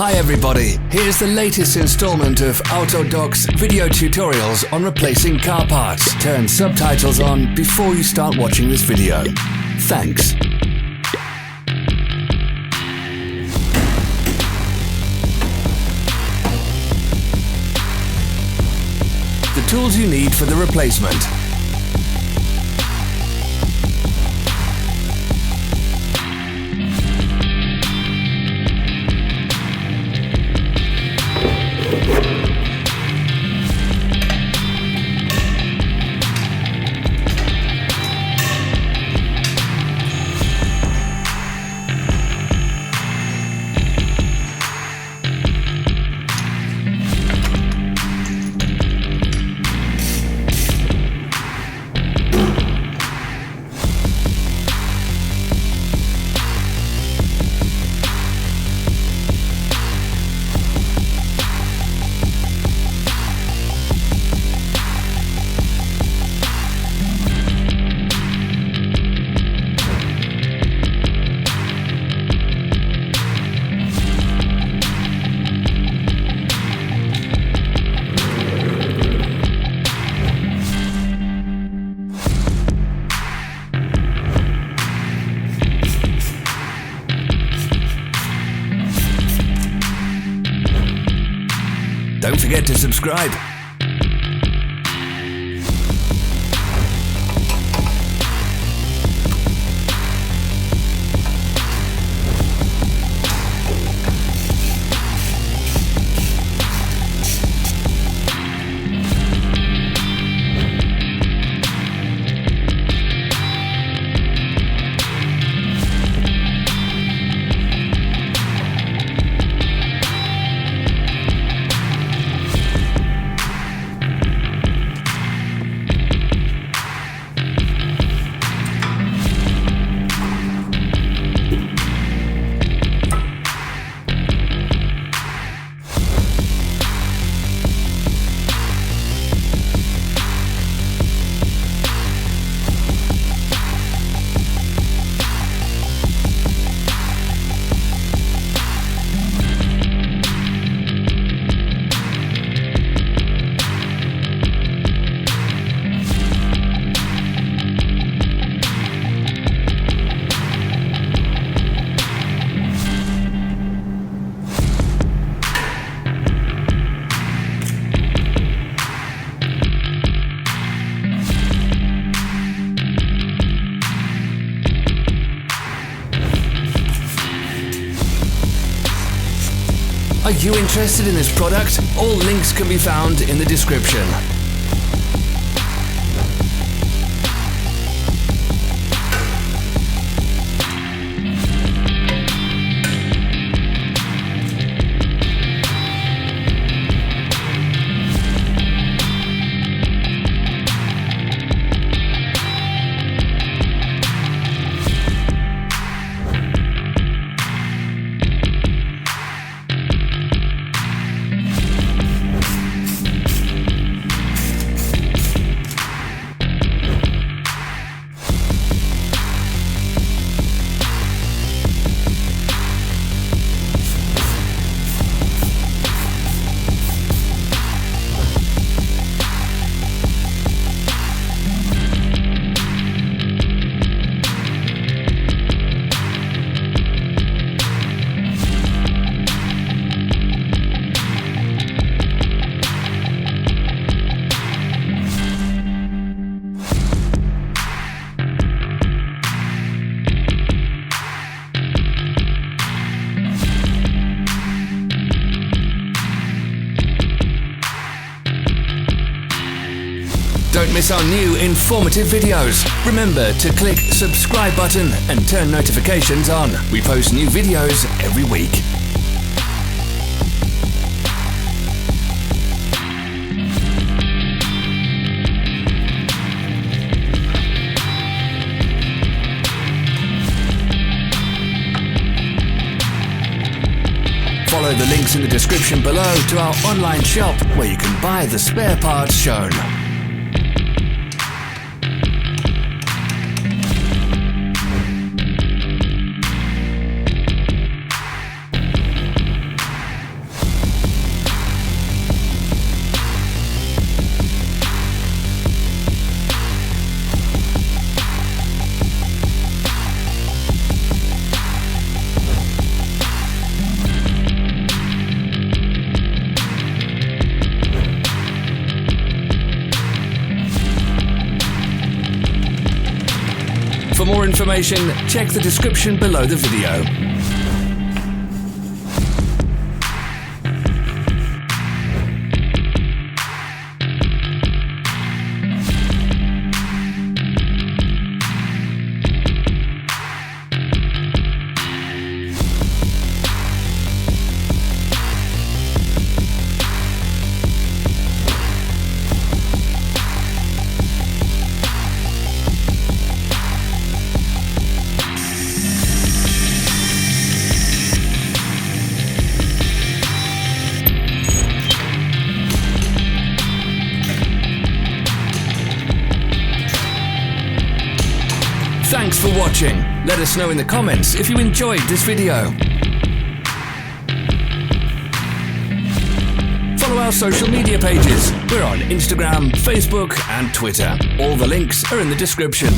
Hi everybody, here's the latest installment of Autodoc's video tutorials on replacing car parts. Turn subtitles on before you start watching this video. Thanks. The tools you need for the replacement. Don't forget to subscribe. Are you interested in this product? All links can be found in the description. Don't miss our new informative videos. Remember to click subscribe button and turn notifications on. We post new videos every week. Follow the links in the description below to our online shop where you can buy the spare parts shown. information, check the description below the video. Thanks for watching. Let us know in the comments if you enjoyed this video. Follow our social media pages. We're on Instagram, Facebook and Twitter. All the links are in the description.